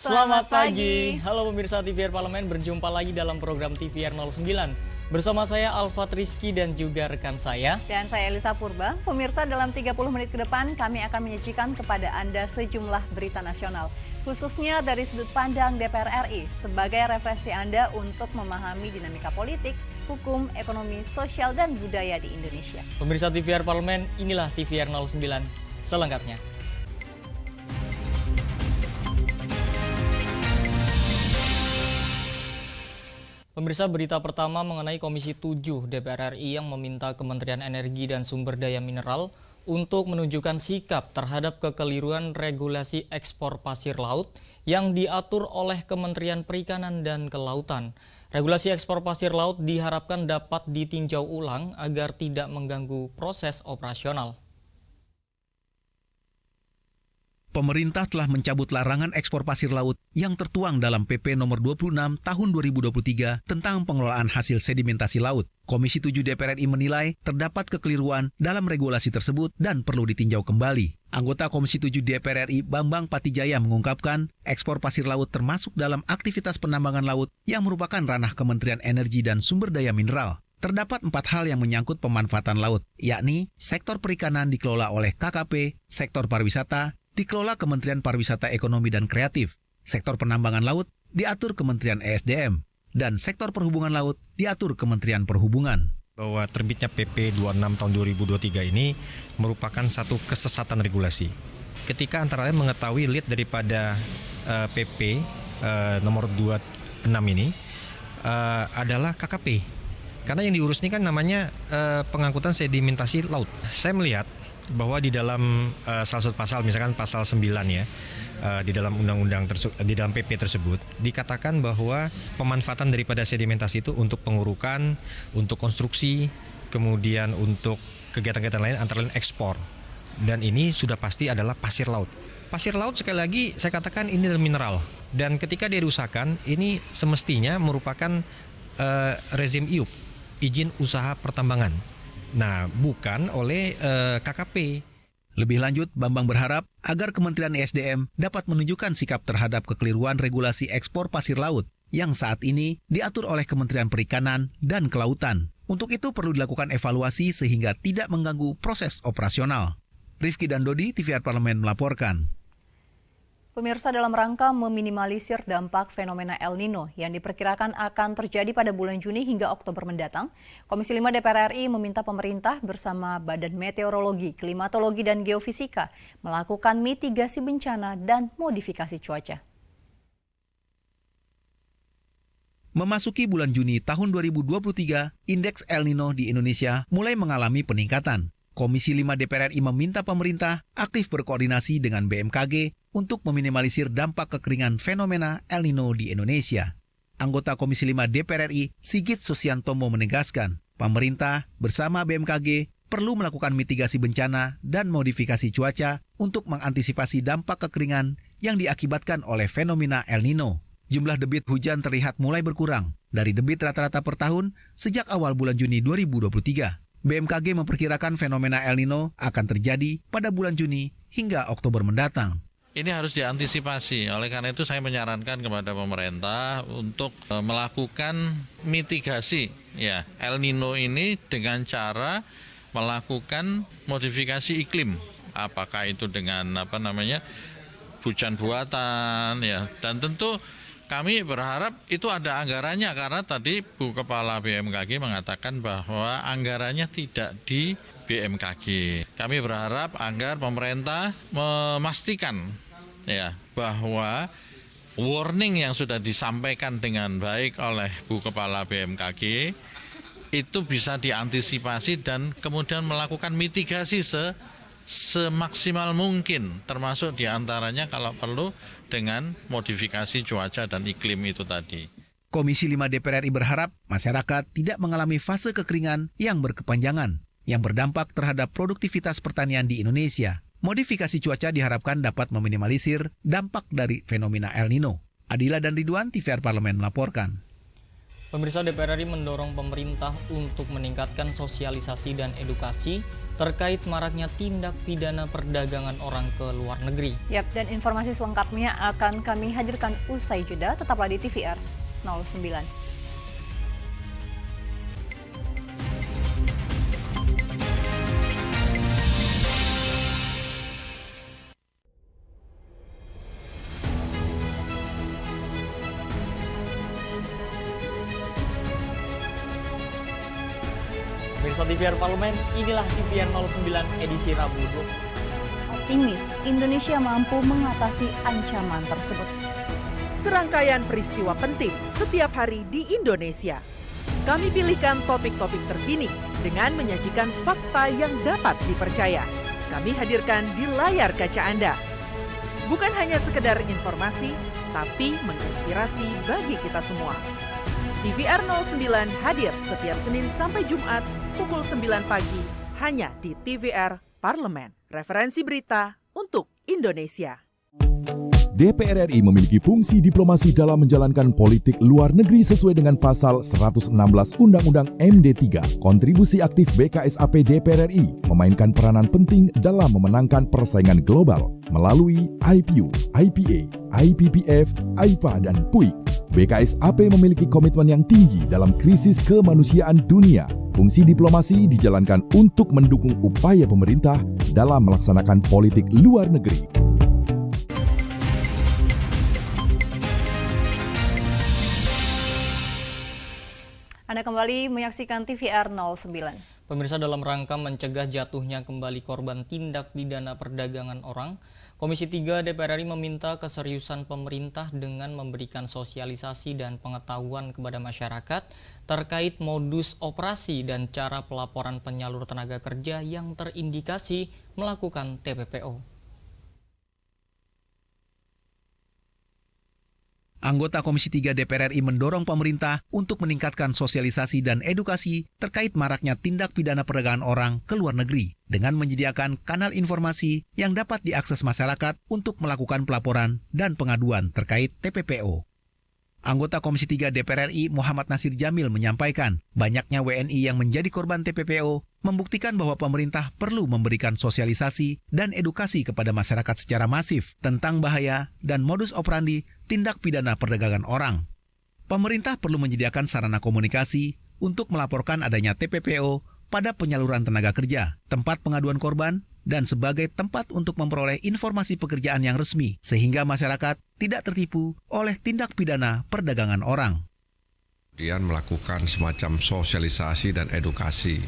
Selamat pagi. Halo pemirsa TVR Parlemen, berjumpa lagi dalam program TVR 09. Bersama saya Alfat Rizky dan juga rekan saya. Dan saya Elisa Purba. Pemirsa, dalam 30 menit ke depan kami akan menyajikan kepada Anda sejumlah berita nasional. Khususnya dari sudut pandang DPR RI sebagai referensi Anda untuk memahami dinamika politik, hukum, ekonomi, sosial, dan budaya di Indonesia. Pemirsa TVR Parlemen, inilah TVR 09 selengkapnya. Pemirsa, berita pertama mengenai Komisi 7 DPR RI yang meminta Kementerian Energi dan Sumber Daya Mineral untuk menunjukkan sikap terhadap kekeliruan regulasi ekspor pasir laut yang diatur oleh Kementerian Perikanan dan Kelautan. Regulasi ekspor pasir laut diharapkan dapat ditinjau ulang agar tidak mengganggu proses operasional. Pemerintah telah mencabut larangan ekspor pasir laut yang tertuang dalam PP nomor 26 tahun 2023 tentang pengelolaan hasil sedimentasi laut. Komisi 7 DPR RI menilai terdapat kekeliruan dalam regulasi tersebut dan perlu ditinjau kembali. Anggota Komisi 7 DPR RI Bambang Patijaya mengungkapkan ekspor pasir laut termasuk dalam aktivitas penambangan laut yang merupakan ranah Kementerian Energi dan Sumber Daya Mineral. Terdapat 4 hal yang menyangkut pemanfaatan laut, yakni sektor perikanan dikelola oleh KKP, sektor pariwisata dikelola Kementerian Pariwisata Ekonomi dan Kreatif, sektor penambangan laut diatur Kementerian ESDM, dan sektor perhubungan laut diatur Kementerian Perhubungan. Bahwa terbitnya PP 26 tahun 2023 ini merupakan satu kesesatan regulasi. Ketika antara lain mengetahui lead daripada PP nomor 26 ini adalah KKP. Karena yang diurus ini kan namanya pengangkutan sedimentasi laut. Saya melihat bahwa di dalam salah satu pasal, misalkan pasal 9 ya, di dalam undang-undang di dalam PP tersebut dikatakan bahwa pemanfaatan daripada sedimentasi itu untuk pengurukan, untuk konstruksi, kemudian untuk kegiatan-kegiatan lain antara lain ekspor. Dan ini sudah pasti adalah pasir laut. Pasir laut sekali lagi saya katakan ini adalah mineral, dan ketika dia dirusakan ini semestinya merupakan rezim IUP, izin usaha pertambangan. Nah, bukan oleh KKP. Lebih lanjut, Bambang berharap agar Kementerian ESDM dapat menunjukkan sikap terhadap kekeliruan regulasi ekspor pasir laut yang saat ini diatur oleh Kementerian Perikanan dan Kelautan. Untuk itu perlu dilakukan evaluasi sehingga tidak mengganggu proses operasional. Rifki dan Dodi, TVR Parlemen melaporkan. Pemirsa, dalam rangka meminimalisir dampak fenomena El Nino yang diperkirakan akan terjadi pada bulan Juni hingga Oktober mendatang, Komisi 5 DPR RI meminta pemerintah bersama Badan Meteorologi, Klimatologi, dan Geofisika melakukan mitigasi bencana dan modifikasi cuaca. Memasuki bulan Juni tahun 2023, indeks El Nino di Indonesia mulai mengalami peningkatan. Komisi 5 DPR RI meminta pemerintah aktif berkoordinasi dengan BMKG untuk meminimalisir dampak kekeringan fenomena El Nino di Indonesia. Anggota Komisi 5 DPR RI, Sigit Susiantomo menegaskan, pemerintah bersama BMKG perlu melakukan mitigasi bencana dan modifikasi cuaca untuk mengantisipasi dampak kekeringan yang diakibatkan oleh fenomena El Nino. Jumlah debit hujan terlihat mulai berkurang dari debit rata-rata per tahun sejak awal bulan Juni 2023. BMKG memperkirakan fenomena El Nino akan terjadi pada bulan Juni hingga Oktober mendatang. Ini harus diantisipasi, oleh karena itu saya menyarankan kepada pemerintah untuk melakukan mitigasi ya El Nino ini dengan cara melakukan modifikasi iklim. Apakah itu dengan hujan buatan ya, dan tentu kami berharap itu ada anggarannya, karena tadi Bu Kepala BMKG mengatakan bahwa anggarannya tidak di BMKG. Kami berharap agar pemerintah memastikan ya bahwa warning yang sudah disampaikan dengan baik oleh Bu Kepala BMKG itu bisa diantisipasi dan kemudian melakukan mitigasi semaksimal mungkin, termasuk diantaranya kalau perlu dengan modifikasi cuaca dan iklim itu tadi. Komisi 5 DPR RI berharap masyarakat tidak mengalami fase kekeringan yang berkepanjangan yang berdampak terhadap produktivitas pertanian di Indonesia. Modifikasi cuaca diharapkan dapat meminimalisir dampak dari fenomena El Nino. Adila dan Ridwan, TVR Parlemen melaporkan. Pemirsa, DPR RI mendorong pemerintah untuk meningkatkan sosialisasi dan edukasi terkait maraknya tindak pidana perdagangan orang ke luar negeri. Yap, dan informasi selengkapnya akan kami hadirkan usai jeda. Tetaplah di TVR 09. Pemirsa TVR Parlemen, inilah TVR 09 edisi Rabu 20. Optimis, Indonesia mampu mengatasi ancaman tersebut. Serangkaian peristiwa penting setiap hari di Indonesia. Kami pilihkan topik-topik terkini dengan menyajikan fakta yang dapat dipercaya. Kami hadirkan di layar kaca Anda. Bukan hanya sekedar informasi, tapi menginspirasi bagi kita semua. TVR 09 hadir setiap Senin sampai Jumat pukul 9 pagi hanya di TVR Parlemen. Referensi berita untuk Indonesia. DPR RI memiliki fungsi diplomasi dalam menjalankan politik luar negeri sesuai dengan pasal 116 Undang-Undang MD3. Kontribusi aktif BKSAP DPR RI memainkan peranan penting dalam memenangkan persaingan global melalui IPU, IPA, IPPF, AIPA, dan PUIK. BKSAP memiliki komitmen yang tinggi dalam krisis kemanusiaan dunia. Fungsi diplomasi dijalankan untuk mendukung upaya pemerintah dalam melaksanakan politik luar negeri. Anda kembali menyaksikan TVR 09. Pemirsa, dalam rangka mencegah jatuhnya kembali korban tindak pidana perdagangan orang, Komisi 3 DPR RI meminta keseriusan pemerintah dengan memberikan sosialisasi dan pengetahuan kepada masyarakat terkait modus operasi dan cara pelaporan penyalur tenaga kerja yang terindikasi melakukan TPPO. Anggota Komisi 3 DPR RI mendorong pemerintah untuk meningkatkan sosialisasi dan edukasi terkait maraknya tindak pidana perdagangan orang ke luar negeri dengan menyediakan kanal informasi yang dapat diakses masyarakat untuk melakukan pelaporan dan pengaduan terkait TPPO. Anggota Komisi 3 DPR RI Muhammad Nasir Jamil menyampaikan banyaknya WNI yang menjadi korban TPPO membuktikan bahwa pemerintah perlu memberikan sosialisasi dan edukasi kepada masyarakat secara masif tentang bahaya dan modus operandi tindak pidana perdagangan orang. Pemerintah perlu menyediakan sarana komunikasi untuk melaporkan adanya TPPO pada penyaluran tenaga kerja, tempat pengaduan korban, dan sebagai tempat untuk memperoleh informasi pekerjaan yang resmi, sehingga masyarakat tidak tertipu oleh tindak pidana perdagangan orang. Kemudian melakukan semacam sosialisasi dan edukasi.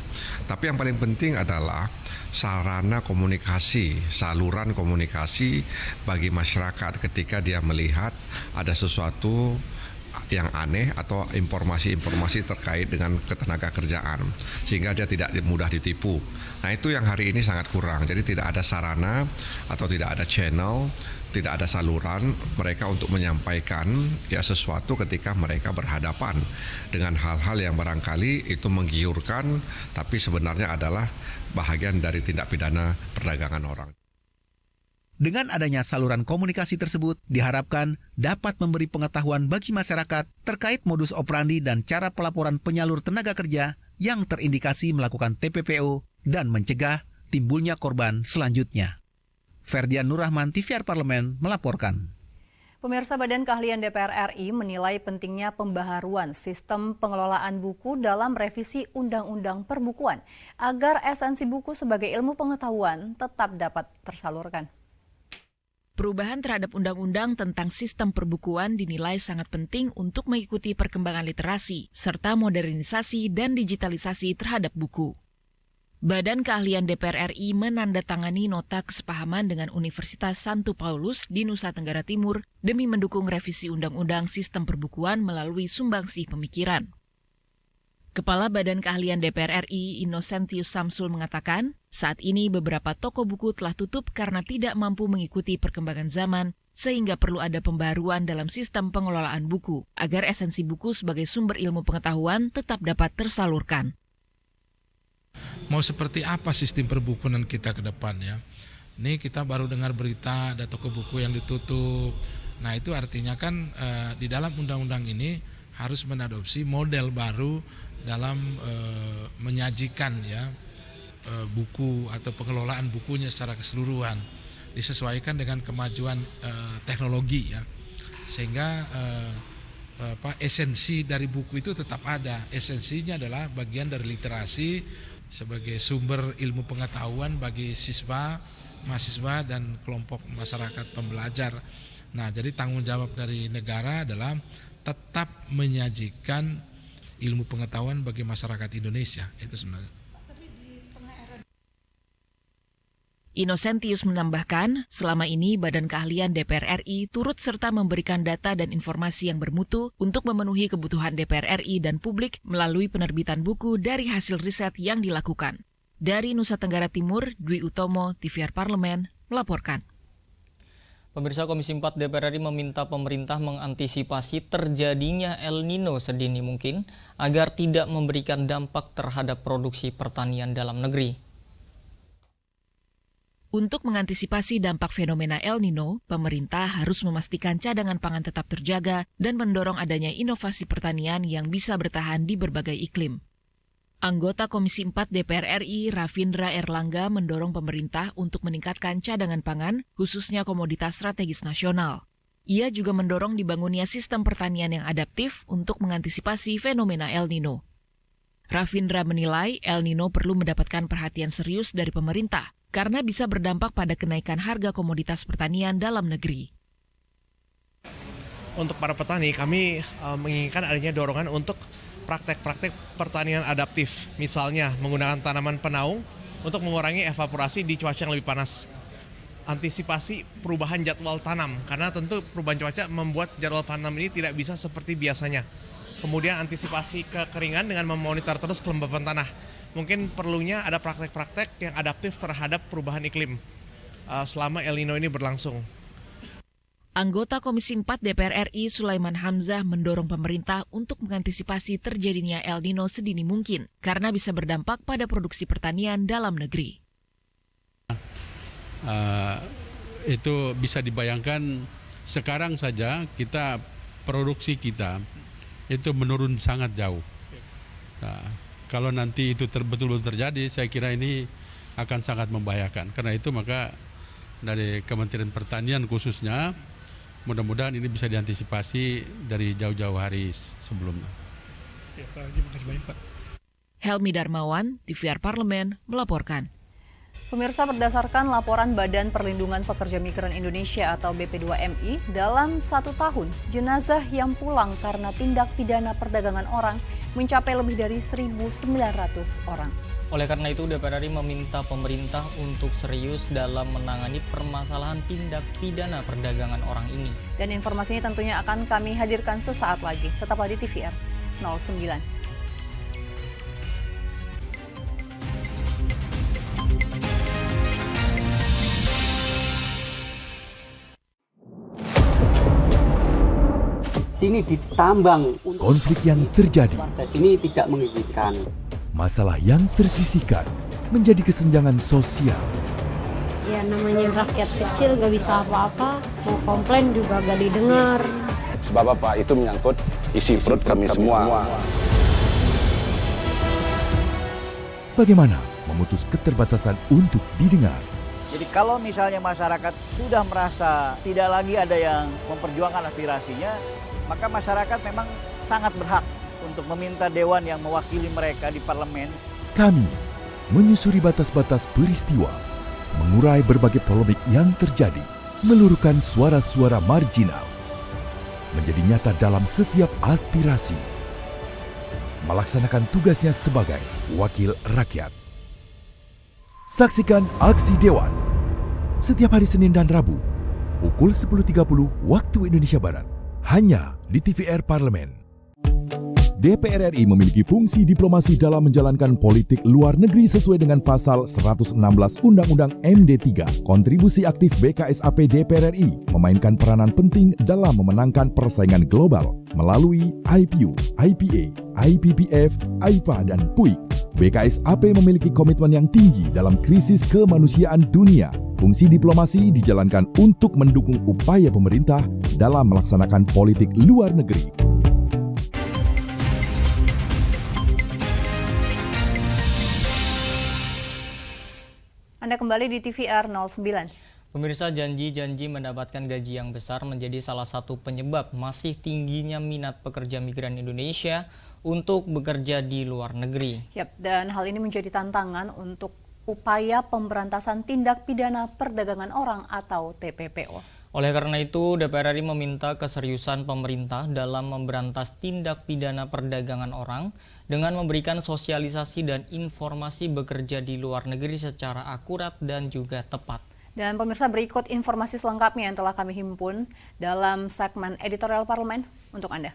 Tapi yang paling penting adalah sarana komunikasi, saluran komunikasi bagi masyarakat ketika dia melihat ada sesuatu yang aneh atau informasi-informasi terkait dengan ketenaga kerjaan sehingga dia tidak mudah ditipu. Nah, itu yang hari ini sangat kurang. Jadi tidak ada sarana atau tidak ada channel, tidak ada saluran mereka untuk menyampaikan sesuatu ketika mereka berhadapan dengan hal-hal yang barangkali itu menggiurkan tapi sebenarnya adalah bahagian dari tindak pidana perdagangan orang. Dengan adanya saluran komunikasi tersebut, diharapkan dapat memberi pengetahuan bagi masyarakat terkait modus operandi dan cara pelaporan penyalur tenaga kerja yang terindikasi melakukan TPPO dan mencegah timbulnya korban selanjutnya. Ferdian Nurrahman, TVR Parlemen, melaporkan. Pemirsa, Badan Keahlian DPR RI menilai pentingnya pembaharuan sistem pengelolaan buku dalam revisi Undang-Undang Perbukuan agar esensi buku sebagai ilmu pengetahuan tetap dapat tersalurkan. Perubahan terhadap undang-undang tentang sistem perbukuan dinilai sangat penting untuk mengikuti perkembangan literasi, serta modernisasi dan digitalisasi terhadap buku. Badan Keahlian DPR RI menandatangani nota kesepahaman dengan Universitas Santo Paulus di Nusa Tenggara Timur demi mendukung revisi Undang-Undang Sistem Perbukuan melalui sumbangsih pemikiran. Kepala Badan Keahlian DPR RI, Innocentius Samsul, mengatakan, saat ini beberapa toko buku telah tutup karena tidak mampu mengikuti perkembangan zaman, sehingga perlu ada pembaruan dalam sistem pengelolaan buku, agar esensi buku sebagai sumber ilmu pengetahuan tetap dapat tersalurkan. Mau seperti apa sistem perbukuan kita ke depannya? Ini kita baru dengar berita ada toko buku yang ditutup. Nah, itu artinya kan di dalam undang-undang ini harus mengadopsi model baru dalam menyajikan buku atau pengelolaan bukunya secara keseluruhan, disesuaikan dengan kemajuan teknologi ya, sehingga esensi dari buku itu tetap ada. Esensinya adalah bagian dari literasi sebagai sumber ilmu pengetahuan bagi siswa, mahasiswa dan kelompok masyarakat pembelajar. Nah, jadi tanggung jawab dari negara adalah tetap menyajikan ilmu pengetahuan bagi masyarakat Indonesia. Itu sebenarnya. Innocentius menambahkan, selama ini Badan Keahlian DPR RI turut serta memberikan data dan informasi yang bermutu untuk memenuhi kebutuhan DPR RI dan publik melalui penerbitan buku dari hasil riset yang dilakukan. Dari Nusa Tenggara Timur, Dwi Utomo, TVR Parlemen, melaporkan. Pemirsa, Komisi 4 DPR RI meminta pemerintah mengantisipasi terjadinya El Nino sedini mungkin agar tidak memberikan dampak terhadap produksi pertanian dalam negeri. Untuk mengantisipasi dampak fenomena El Nino, pemerintah harus memastikan cadangan pangan tetap terjaga dan mendorong adanya inovasi pertanian yang bisa bertahan di berbagai iklim. Anggota Komisi 4 DPR RI, Ravindra Erlangga, mendorong pemerintah untuk meningkatkan cadangan pangan, khususnya komoditas strategis nasional. Ia juga mendorong dibangunnya sistem pertanian yang adaptif untuk mengantisipasi fenomena El Nino. Ravindra menilai El Nino perlu mendapatkan perhatian serius dari pemerintah, karena bisa berdampak pada kenaikan harga komoditas pertanian dalam negeri. Untuk para petani, kami menginginkan adanya dorongan untuk praktek-praktek pertanian adaptif, misalnya menggunakan tanaman penaung untuk mengurangi evaporasi di cuaca yang lebih panas. Antisipasi perubahan jadwal tanam, karena tentu perubahan cuaca membuat jadwal tanam ini tidak bisa seperti biasanya. Kemudian antisipasi kekeringan dengan memonitor terus kelembapan tanah. Mungkin perlunya ada praktek-praktek yang adaptif terhadap perubahan iklim selama El Nino ini berlangsung. Anggota Komisi 4 DPR RI Sulaiman Hamzah mendorong pemerintah untuk mengantisipasi terjadinya El Nino sedini mungkin karena bisa berdampak pada produksi pertanian dalam negeri. Itu bisa dibayangkan sekarang saja produksi kita itu menurun sangat jauh. Kalau nanti itu betul-betul terjadi, saya kira ini akan sangat membahayakan. Karena itu maka dari Kementerian Pertanian khususnya, mudah-mudahan ini bisa diantisipasi dari jauh-jauh hari sebelumnya. Ya, Pak Haji, makasih banyak, Pak. Helmi Darmawan, TVR Parlemen, melaporkan. Pemirsa, berdasarkan laporan Badan Perlindungan Pekerja Migran Indonesia atau BP2MI, dalam 1 tahun, jenazah yang pulang karena tindak pidana perdagangan orang mencapai lebih dari 1.900 orang. Oleh karena itu, DPR RI meminta pemerintah untuk serius dalam menangani permasalahan tindak pidana perdagangan orang ini. Dan informasinya tentunya akan kami hadirkan sesaat lagi. Tetaplah di TVR 09. Sini ditambang. Konflik yang terjadi. Sini tidak mengizinkan. Masalah yang tersisihkan menjadi kesenjangan sosial. Ya namanya rakyat kecil gak bisa apa-apa, mau komplain juga gak didengar. Sebab apa? Itu menyangkut isi perut kami semua. Bagaimana memutus keterbatasan untuk didengar? Jadi kalau misalnya masyarakat sudah merasa tidak lagi ada yang memperjuangkan aspirasinya, maka masyarakat memang sangat berhak untuk meminta dewan yang mewakili mereka di parlemen. Kami menyusuri batas-batas peristiwa, mengurai berbagai polemik yang terjadi, meluruhkan suara-suara marginal, menjadi nyata dalam setiap aspirasi, melaksanakan tugasnya sebagai wakil rakyat. Saksikan Aksi Dewan setiap hari Senin dan Rabu pukul 10.30 waktu Indonesia Barat, hanya di TVR Parlemen. DPR RI memiliki fungsi diplomasi dalam menjalankan politik luar negeri sesuai dengan pasal 116 Undang-Undang MD3. Kontribusi aktif BKSAP DPR RI memainkan peranan penting dalam memenangkan persaingan global melalui IPU, IPA, IPPF, IPA, dan PUIK. BKSAP memiliki komitmen yang tinggi dalam krisis kemanusiaan dunia. Fungsi diplomasi dijalankan untuk mendukung upaya pemerintah dalam melaksanakan politik luar negeri. Anda kembali di TVR 09. Pemirsa, janji-janji mendapatkan gaji yang besar menjadi salah satu penyebab masih tingginya minat pekerja migran Indonesia untuk bekerja di luar negeri. Yap, dan hal ini menjadi tantangan untuk upaya pemberantasan tindak pidana perdagangan orang atau TPPO. Oleh karena itu, DPR RI meminta keseriusan pemerintah dalam memberantas tindak pidana perdagangan orang dengan memberikan sosialisasi dan informasi bekerja di luar negeri secara akurat dan juga tepat. Dan pemirsa, berikut informasi selengkapnya yang telah kami himpun dalam segmen editorial parlemen untuk Anda.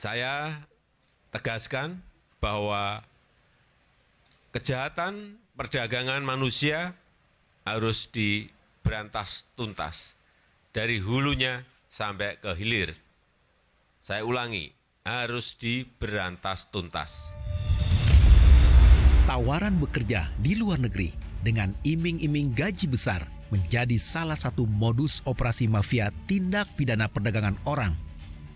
Saya tegaskan bahwa kejahatan perdagangan manusia harus diberantas tuntas dari hulunya sampai ke hilir. Saya ulangi, harus diberantas tuntas. Tawaran bekerja di luar negeri dengan iming-iming gaji besar menjadi salah satu modus operasi mafia tindak pidana perdagangan orang.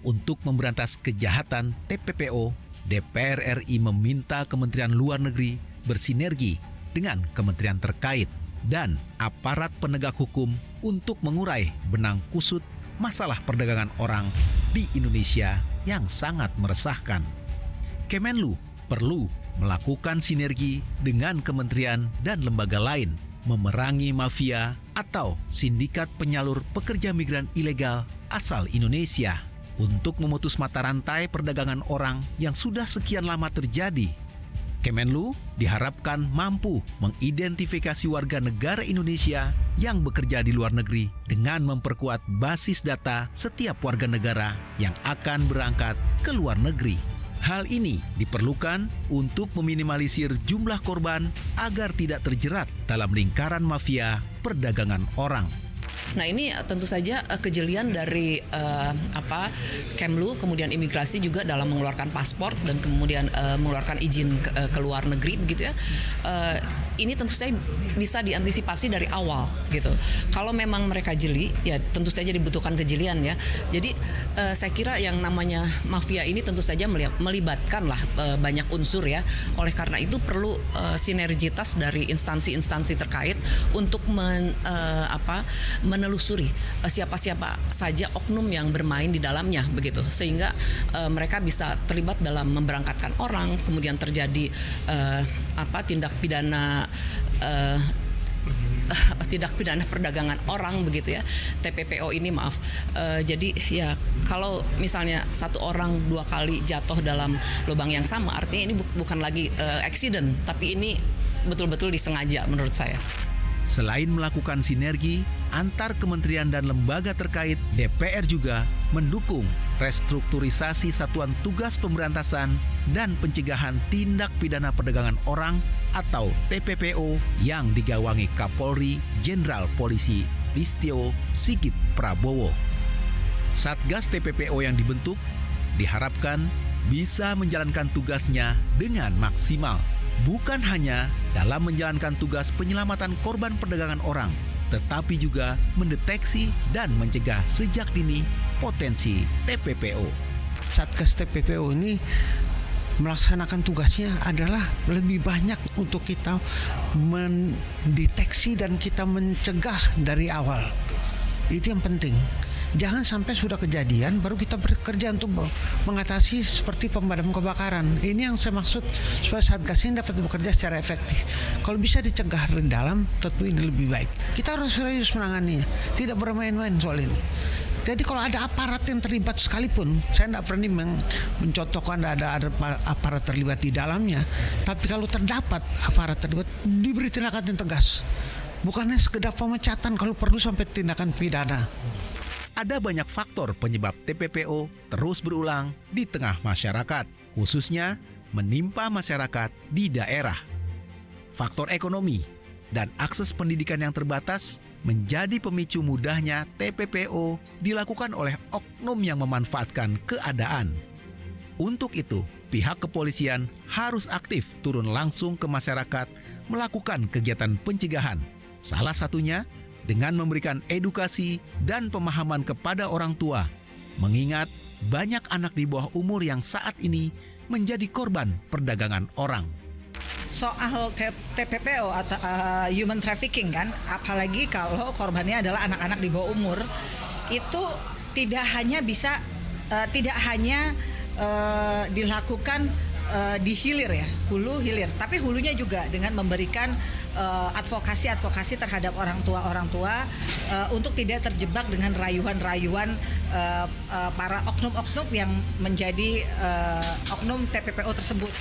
Untuk memberantas kejahatan TPPO, DPR RI meminta Kementerian Luar Negeri bersinergi dengan kementerian terkait dan aparat penegak hukum untuk mengurai benang kusut masalah perdagangan orang di Indonesia yang sangat meresahkan. Kemenlu perlu melakukan sinergi dengan kementerian dan lembaga lain memerangi mafia atau sindikat penyalur pekerja migran ilegal asal Indonesia untuk memutus mata rantai perdagangan orang yang sudah sekian lama terjadi. Kemenlu diharapkan mampu mengidentifikasi warga negara Indonesia yang bekerja di luar negeri dengan memperkuat basis data setiap warga negara yang akan berangkat ke luar negeri. Hal ini diperlukan untuk meminimalisir jumlah korban agar tidak terjerat dalam lingkaran mafia perdagangan orang. Nah, ini tentu saja kejelian dari Kemlu, kemudian imigrasi juga dalam mengeluarkan paspor dan kemudian mengeluarkan izin ke luar negeri begitu ya. Ini tentu saja bisa diantisipasi dari awal gitu. Kalau memang mereka jeli, ya tentu saja dibutuhkan kejelian ya. Jadi saya kira yang namanya mafia ini tentu saja melibatkanlah banyak unsur ya. Oleh karena itu perlu sinergitas dari instansi-instansi terkait untuk menelusuri siapa-siapa saja oknum yang bermain di dalamnya begitu, sehingga mereka bisa terlibat dalam memberangkatkan orang, kemudian terjadi tindak pidana perdagangan orang begitu ya, TPPO ini maaf. Jadi ya kalau misalnya satu orang 2 kali jatuh dalam lubang yang sama, artinya ini bukan lagi accident, tapi ini betul-betul disengaja menurut saya. Selain melakukan sinergi antar kementerian dan lembaga terkait, DPR juga mendukung restrukturisasi Satuan Tugas Pemberantasan dan Pencegahan Tindak Pidana Perdagangan Orang atau TPPO yang digawangi Kapolri Jenderal Polisi Listio Sigit Prabowo. Satgas TPPO yang dibentuk diharapkan bisa menjalankan tugasnya dengan maksimal. Bukan hanya dalam menjalankan tugas penyelamatan korban perdagangan orang, tetapi juga mendeteksi dan mencegah sejak dini potensi TPPO. Satgas TPPO ini melaksanakan tugasnya adalah lebih banyak untuk kita mendeteksi dan kita mencegah dari awal. Itu yang penting. Jangan sampai sudah kejadian baru kita bekerja untuk mengatasi seperti pemadam kebakaran. Ini yang saya maksud, supaya Satgas ini dapat bekerja secara efektif. Kalau bisa dicegah dari dalam, tentu ini lebih baik. Kita harus serius menanganinya, tidak bermain-main soal ini. Jadi kalau ada aparat yang terlibat sekalipun, saya tidak berani mencontohkan ada aparat terlibat di dalamnya. Tapi kalau terdapat aparat terlibat, diberi tindakan yang tegas. Bukannya sekedar pemecatan, kalau perlu sampai tindakan pidana. Ada banyak faktor penyebab TPPO terus berulang di tengah masyarakat, khususnya menimpa masyarakat di daerah. Faktor ekonomi dan akses pendidikan yang terbatas menjadi pemicu mudahnya TPPO dilakukan oleh oknum yang memanfaatkan keadaan. Untuk itu, pihak kepolisian harus aktif turun langsung ke masyarakat melakukan kegiatan pencegahan. Salah satunya dengan memberikan edukasi dan pemahaman kepada orang tua, mengingat banyak anak di bawah umur yang saat ini menjadi korban perdagangan orang. Soal TPPO atau human trafficking kan, apalagi kalau korbannya adalah anak-anak di bawah umur, itu tidak hanya dilakukan di hilir ya, hulu hilir, tapi hulunya juga dengan memberikan advokasi terhadap orang tua untuk tidak terjebak dengan rayuan-rayuan para oknum-oknum yang menjadi oknum TPPO tersebut.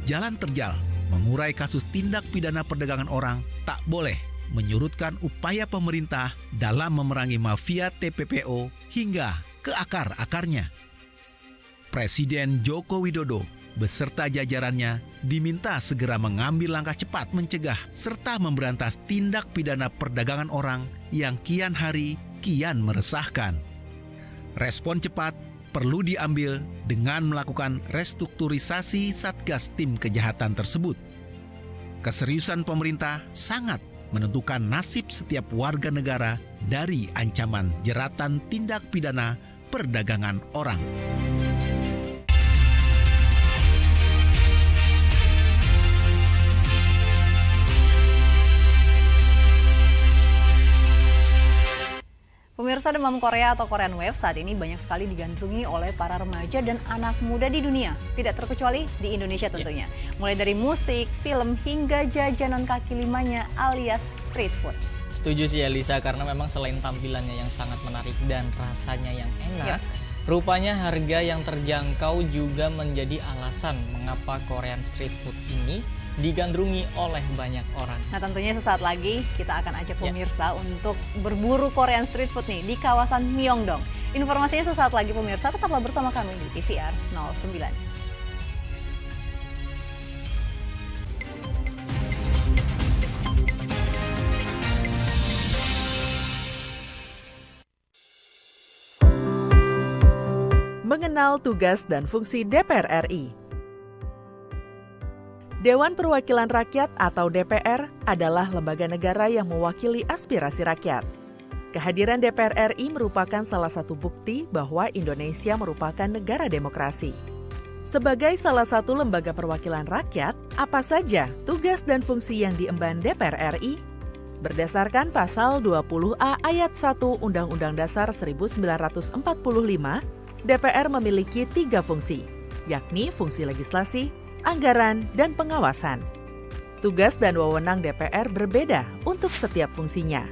Jalan terjal mengurai kasus tindak pidana perdagangan orang tak boleh menyurutkan upaya pemerintah dalam memerangi mafia TPPO hingga ke akar-akarnya. Presiden Joko Widodo beserta jajarannya diminta segera mengambil langkah cepat mencegah serta memberantas tindak pidana perdagangan orang yang kian hari kian meresahkan. Respon cepat perlu diambil dengan melakukan restrukturisasi Satgas Tim Kejahatan tersebut. Keseriusan pemerintah sangat menentukan nasib setiap warga negara dari ancaman jeratan tindak pidana perdagangan orang. Pemirsa, demam Korea atau Korean Wave saat ini banyak sekali digandrungi oleh para remaja dan anak muda di dunia. Tidak terkecuali di Indonesia tentunya. Mulai dari musik, film, hingga jajanan kaki limanya alias street food. Setuju sih Elisa, karena memang selain tampilannya yang sangat menarik dan rasanya yang enak, rupanya harga yang terjangkau juga menjadi alasan mengapa Korean street food ini digandrungi oleh banyak orang. Nah, tentunya sesaat lagi kita akan ajak pemirsa untuk berburu Korean street food nih di kawasan Myeongdong. Informasinya sesaat lagi pemirsa, tetaplah bersama kami di TVR 09. Mengenal tugas dan fungsi DPR RI. Dewan Perwakilan Rakyat atau DPR adalah lembaga negara yang mewakili aspirasi rakyat. Kehadiran DPR RI merupakan salah satu bukti bahwa Indonesia merupakan negara demokrasi. Sebagai salah satu lembaga perwakilan rakyat, apa saja tugas dan fungsi yang diemban DPR RI? Berdasarkan pasal 20A ayat 1 Undang-Undang Dasar 1945, DPR memiliki 3 fungsi, yakni fungsi legislasi, anggaran, dan pengawasan. Tugas dan wewenang DPR berbeda untuk setiap fungsinya.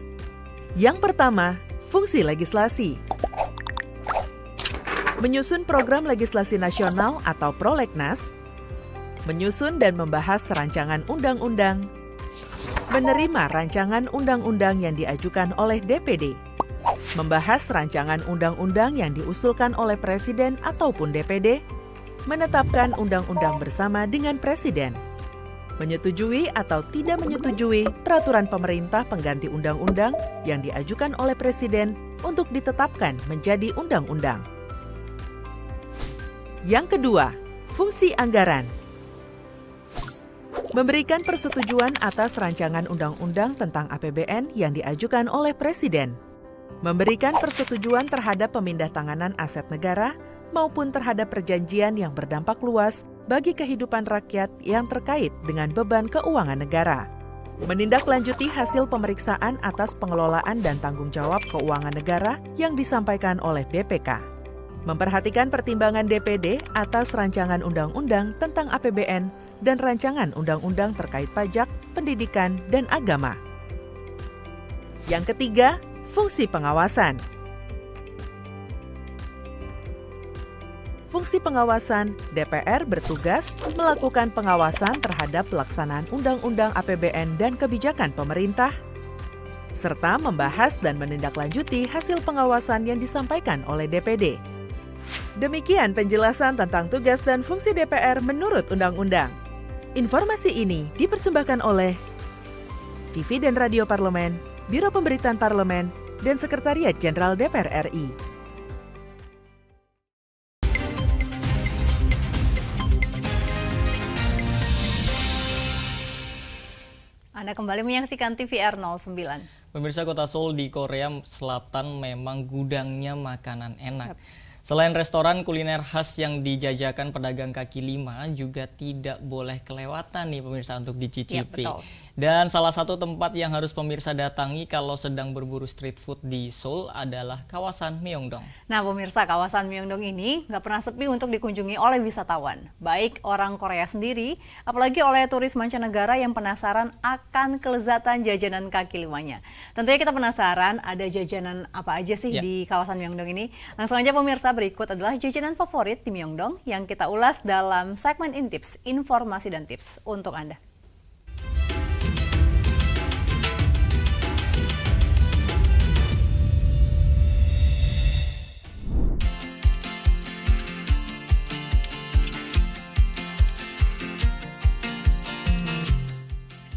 Yang pertama, fungsi legislasi. Menyusun program legislasi nasional atau prolegnas, menyusun dan membahas rancangan undang-undang, menerima rancangan undang-undang yang diajukan oleh DPD, membahas rancangan undang-undang yang diusulkan oleh Presiden ataupun DPD, menetapkan undang-undang bersama dengan Presiden, menyetujui atau tidak menyetujui peraturan pemerintah pengganti undang-undang yang diajukan oleh Presiden untuk ditetapkan menjadi undang-undang. Yang kedua, fungsi anggaran. Memberikan persetujuan atas rancangan undang-undang tentang APBN yang diajukan oleh Presiden. Memberikan persetujuan terhadap pemindahntanganan aset negara maupun terhadap perjanjian yang berdampak luas bagi kehidupan rakyat yang terkait dengan beban keuangan negara. Menindaklanjuti hasil pemeriksaan atas pengelolaan dan tanggung jawab keuangan negara yang disampaikan oleh BPK. Memperhatikan pertimbangan DPD atas rancangan undang-undang tentang APBN dan rancangan undang-undang terkait pajak, pendidikan, dan agama. Yang ketiga, fungsi pengawasan. Fungsi pengawasan, DPR bertugas melakukan pengawasan terhadap pelaksanaan Undang-Undang APBN dan kebijakan pemerintah, serta membahas dan menindaklanjuti hasil pengawasan yang disampaikan oleh DPD. Demikian penjelasan tentang tugas dan fungsi DPR menurut Undang-Undang. Informasi ini dipersembahkan oleh TV dan Radio Parlemen, Biro Pemberitaan Parlemen, dan Sekretariat Jenderal DPR RI. Anda kembali menyaksikan TVR 09. Pemirsa, kota Seoul di Korea Selatan memang gudangnya makanan enak. Selain restoran, kuliner khas yang dijajakan pedagang kaki lima juga tidak boleh kelewatan nih pemirsa untuk dicicipi. Ya, betul. Dan salah satu tempat yang harus pemirsa datangi kalau sedang berburu street food di Seoul adalah kawasan Myeongdong. Nah pemirsa, kawasan Myeongdong ini nggak pernah sepi untuk dikunjungi oleh wisatawan. Baik orang Korea sendiri, apalagi oleh turis mancanegara yang penasaran akan kelezatan jajanan kaki limanya. Tentunya kita penasaran ada jajanan apa aja sih di kawasan Myeongdong ini. Langsung aja pemirsa, berikut adalah jajanan favorit di Myeongdong yang kita ulas dalam segmen Intips, informasi dan tips untuk Anda.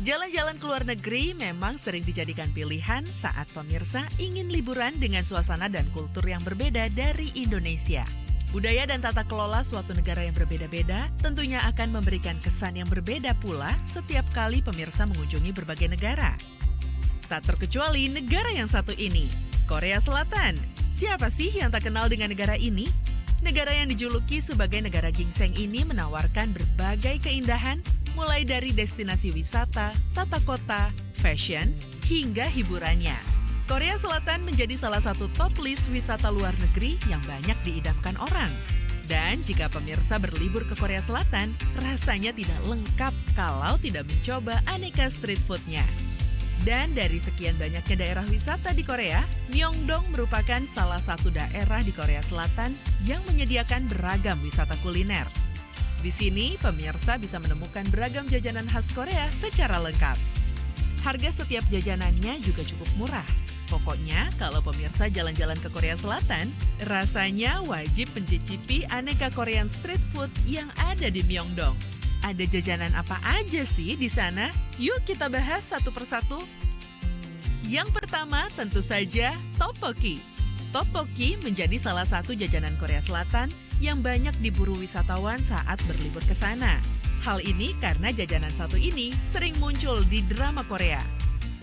Jalan-jalan ke luar negeri memang sering dijadikan pilihan saat pemirsa ingin liburan dengan suasana dan kultur yang berbeda dari Indonesia. Budaya dan tata kelola suatu negara yang berbeda-beda tentunya akan memberikan kesan yang berbeda pula setiap kali pemirsa mengunjungi berbagai negara. Tak terkecuali negara yang satu ini, Korea Selatan. Siapa sih yang tak kenal dengan negara ini? Negara yang dijuluki sebagai negara ginseng ini menawarkan berbagai keindahan, mulai dari destinasi wisata, tata kota, fashion, hingga hiburannya. Korea Selatan menjadi salah satu top list wisata luar negeri yang banyak diidamkan orang. Dan jika pemirsa berlibur ke Korea Selatan, rasanya tidak lengkap kalau tidak mencoba aneka street food-nya. Dan dari sekian banyaknya daerah wisata di Korea, Myeongdong merupakan salah satu daerah di Korea Selatan yang menyediakan beragam wisata kuliner. Di sini, pemirsa bisa menemukan beragam jajanan khas Korea secara lengkap. Harga setiap jajanannya juga cukup murah. Pokoknya, kalau pemirsa jalan-jalan ke Korea Selatan, rasanya wajib mencicipi aneka Korean street food yang ada di Myeongdong. Ada jajanan apa aja sih di sana? Yuk kita bahas satu persatu. Yang pertama tentu saja tteokbokki. Tteokbokki menjadi salah satu jajanan Korea Selatan yang banyak diburu wisatawan saat berlibur ke sana. Hal ini karena jajanan satu ini sering muncul di drama Korea.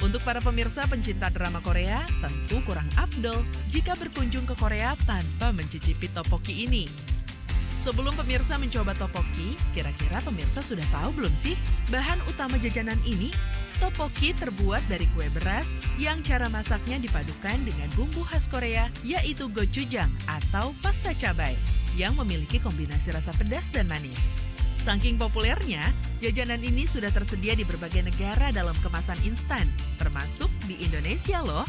Untuk para pemirsa pencinta drama Korea, tentu kurang afdol jika berkunjung ke Korea tanpa mencicipi tteokbokki ini. Sebelum pemirsa mencoba tteokbokki, kira-kira pemirsa sudah tahu belum sih bahan utama jajanan ini? Tteokbokki terbuat dari kue beras yang cara masaknya dipadukan dengan bumbu khas Korea, yaitu gochujang atau pasta cabai, yang memiliki kombinasi rasa pedas dan manis. Saking populernya, jajanan ini sudah tersedia di berbagai negara dalam kemasan instan, termasuk di Indonesia loh.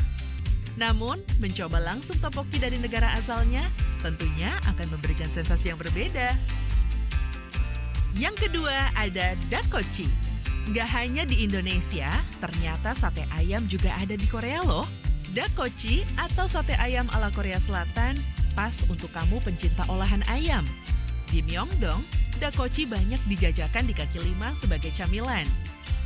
Namun, mencoba langsung tteokbokki dari negara asalnya tentunya akan memberikan sensasi yang berbeda. Yang kedua ada dakgochi. Nggak hanya di Indonesia, ternyata sate ayam juga ada di Korea loh. Dakgochi atau sate ayam ala Korea Selatan pas untuk kamu pencinta olahan ayam. Di Myeongdong, dakgochi banyak dijajakan di kaki lima sebagai camilan.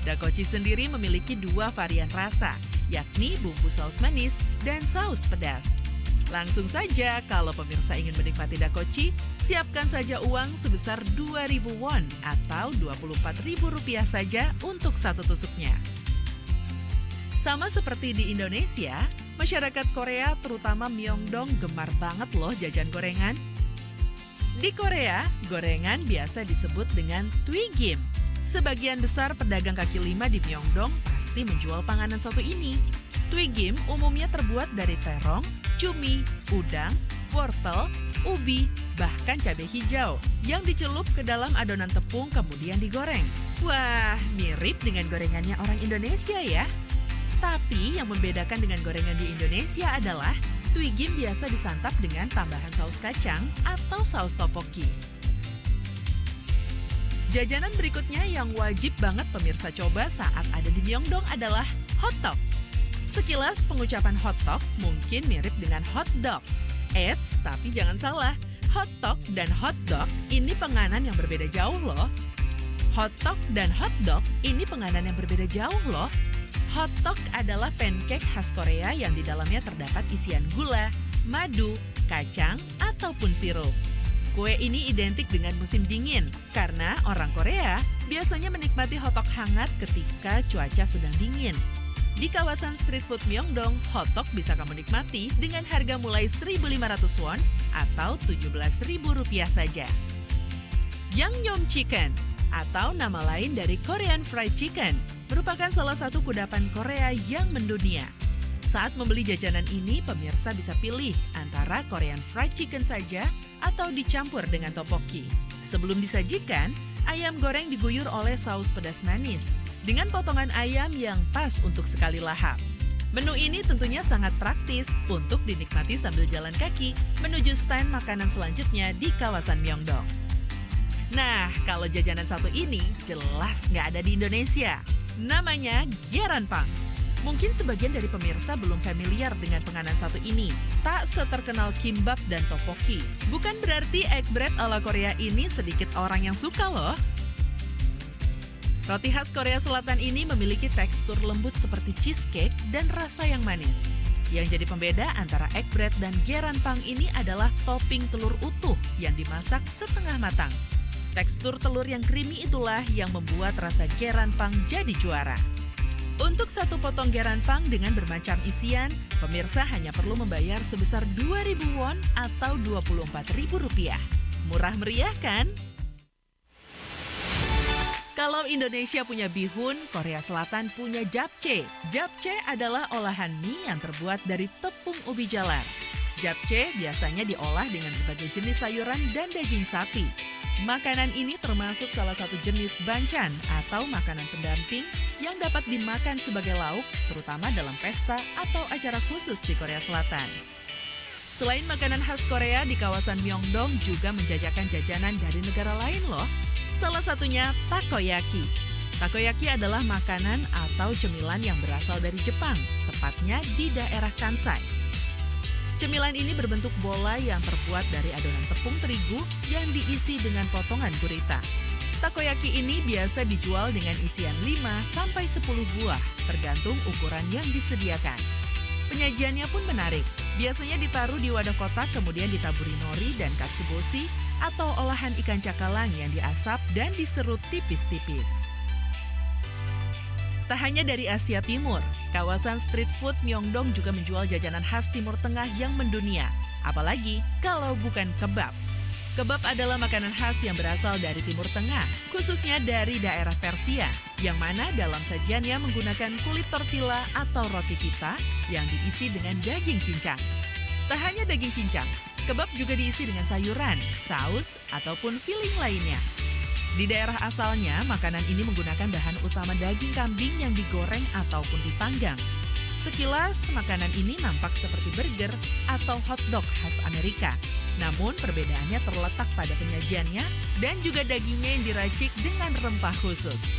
Dakgochi sendiri memiliki dua varian rasa, yakni bumbu saus manis dan saus pedas. Langsung saja, kalau pemirsa ingin menikmati dakgochi, siapkan saja uang sebesar 2.000 won atau Rp24.000 saja untuk satu tusuknya. Sama seperti di Indonesia, masyarakat Korea terutama Myeongdong gemar banget loh jajan gorengan. Di Korea, gorengan biasa disebut dengan twigim. Sebagian besar pedagang kaki lima di Myeongdong pasti menjual panganan satu ini. Twigim umumnya terbuat dari terong, cumi, udang, wortel, ubi, bahkan cabai hijau yang dicelup ke dalam adonan tepung kemudian digoreng. Wah, mirip dengan gorengannya orang Indonesia ya. Tapi yang membedakan dengan gorengan di Indonesia adalah twigim biasa disantap dengan tambahan saus kacang atau saus tteokbokki. Jajanan berikutnya yang wajib banget pemirsa coba saat ada di Myeongdong adalah hotdog. Sekilas pengucapan hotdog mungkin mirip dengan hotdog. Eits, tapi jangan salah, hotdog dan hotdog ini penganan yang berbeda jauh loh. Hotdog dan hotdog ini penganan yang berbeda jauh loh. Hotdog adalah pancake khas Korea yang di dalamnya terdapat isian gula, madu, kacang, ataupun sirup. Kue ini identik dengan musim dingin karena orang Korea biasanya menikmati hotdog hangat ketika cuaca sedang dingin. Di kawasan street food Myeongdong, hotdog bisa kamu nikmati dengan harga mulai 1.500 won atau Rp17.000 saja. Yangnyeom Chicken atau nama lain dari Korean Fried Chicken merupakan salah satu kudapan Korea yang mendunia. Saat membeli jajanan ini, pemirsa bisa pilih antara Korean Fried Chicken saja atau dicampur dengan tteokbokki. Sebelum disajikan, ayam goreng diguyur oleh saus pedas manis dengan potongan ayam yang pas untuk sekali lahap. Menu ini tentunya sangat praktis untuk dinikmati sambil jalan kaki menuju stand makanan selanjutnya di kawasan Myeongdong. Nah, kalau jajanan satu ini jelas nggak ada di Indonesia. Namanya Gyeranpang. Mungkin sebagian dari pemirsa belum familiar dengan penganan satu ini. Tak seterkenal kimbap dan tteokbokki. Bukan berarti egg bread ala Korea ini sedikit orang yang suka loh. Roti khas Korea Selatan ini memiliki tekstur lembut seperti cheesecake dan rasa yang manis. Yang jadi pembeda antara egg bread dan Gyeranpang ini adalah topping telur utuh yang dimasak setengah matang. Tekstur telur yang creamy itulah yang membuat rasa Gyeranpang jadi juara. Untuk satu potong Gyeranpang dengan bermacam isian, pemirsa hanya perlu membayar sebesar 2.000 won atau Rp24.000. Murah meriah kan? Kalau Indonesia punya bihun, Korea Selatan punya japchae. Japchae adalah olahan mie yang terbuat dari tepung ubi jalar. Japchae biasanya diolah dengan berbagai jenis sayuran dan daging sapi. Makanan ini termasuk salah satu jenis banchan atau makanan pendamping yang dapat dimakan sebagai lauk, terutama dalam pesta atau acara khusus di Korea Selatan. Selain makanan khas Korea, di kawasan Myeongdong juga menjajakan jajanan dari negara lain loh. Salah satunya takoyaki. Takoyaki adalah makanan atau cemilan yang berasal dari Jepang, tepatnya di daerah Kansai. Cemilan ini berbentuk bola yang terbuat dari adonan tepung terigu yang diisi dengan potongan gurita. Takoyaki ini biasa dijual dengan isian 5-10 buah, tergantung ukuran yang disediakan. Penyajiannya pun menarik. Biasanya ditaruh di wadah kotak kemudian ditaburi nori dan katsuboshi atau olahan ikan cakalang yang diasap dan diserut tipis-tipis. Tak hanya dari Asia Timur, kawasan street food Myeongdong juga menjual jajanan khas Timur Tengah yang mendunia. Apalagi kalau bukan kebab. Kebab adalah makanan khas yang berasal dari Timur Tengah, khususnya dari daerah Persia, yang mana dalam sajiannya menggunakan kulit tortilla atau roti pita yang diisi dengan daging cincang. Tak hanya daging cincang, kebab juga diisi dengan sayuran, saus, ataupun filling lainnya. Di daerah asalnya, makanan ini menggunakan bahan utama daging kambing yang digoreng ataupun dipanggang. Sekilas, makanan ini nampak seperti burger atau hotdog khas Amerika. Namun, perbedaannya terletak pada penyajiannya dan juga dagingnya yang diracik dengan rempah khusus.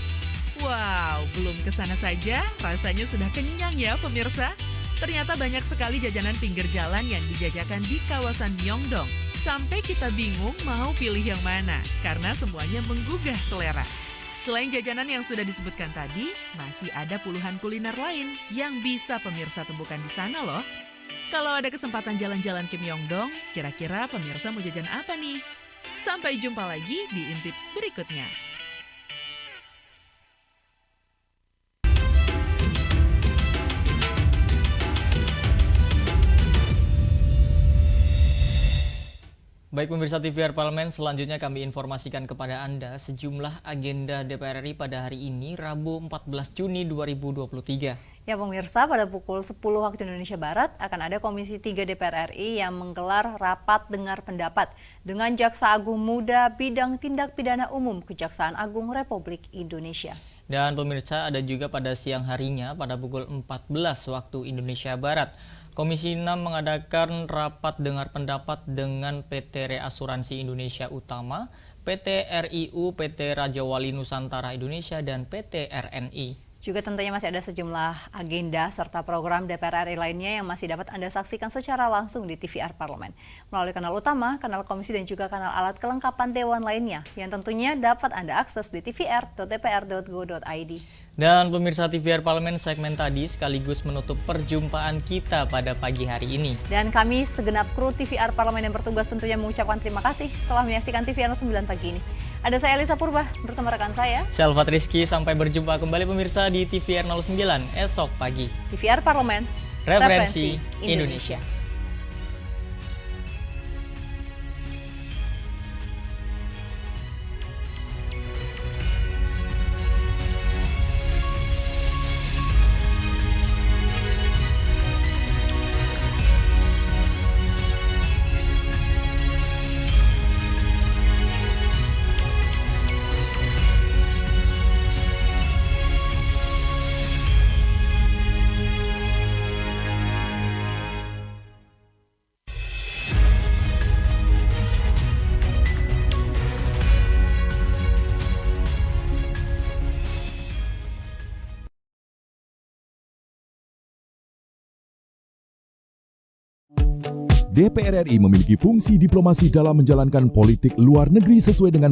Wow, belum kesana saja, rasanya sudah kenyang ya pemirsa. Ternyata banyak sekali jajanan pinggir jalan yang dijajakan di kawasan Myeongdong. Sampai kita bingung mau pilih yang mana, karena semuanya menggugah selera. Selain jajanan yang sudah disebutkan tadi, masih ada puluhan kuliner lain yang bisa pemirsa temukan di sana loh. Kalau ada kesempatan jalan-jalan ke Myeongdong, kira-kira pemirsa mau jajan apa nih? Sampai jumpa lagi di Intips berikutnya. Baik pemirsa TVR Parlemen, selanjutnya kami informasikan kepada Anda sejumlah agenda DPR RI pada hari ini, Rabu 14 Juni 2023. Ya pemirsa, pada pukul 10 waktu Indonesia Barat akan ada Komisi 3 DPR RI yang menggelar rapat dengar pendapat dengan Jaksa Agung Muda bidang tindak pidana umum Kejaksaan Agung Republik Indonesia. Dan pemirsa, ada juga pada siang harinya pada pukul 14 waktu Indonesia Barat. Komisi 6 mengadakan rapat dengar pendapat dengan PT Reasuransi Indonesia Utama, PT RIU, PT Raja Wali Nusantara Indonesia, dan PT RNI. Juga tentunya masih ada sejumlah agenda serta program DPR RI lainnya yang masih dapat Anda saksikan secara langsung di TVR Parlemen. Melalui kanal utama, kanal komisi, dan juga kanal alat kelengkapan dewan lainnya yang tentunya dapat Anda akses di tvr.dpr.go.id. Dan pemirsa TVR Parlemen, segmen tadi sekaligus menutup perjumpaan kita pada pagi hari ini. Dan kami segenap kru TVR Parlemen yang bertugas tentunya mengucapkan terima kasih telah menyaksikan TVR 9 pagi ini. Ada saya Elisa Purba bersama rekan saya Selvat Rizky. Sampai berjumpa kembali pemirsa di TVR 09 esok pagi. TVR Parlemen, Referensi Indonesia. DPR RI memiliki fungsi diplomasi dalam menjalankan politik luar negeri sesuai dengan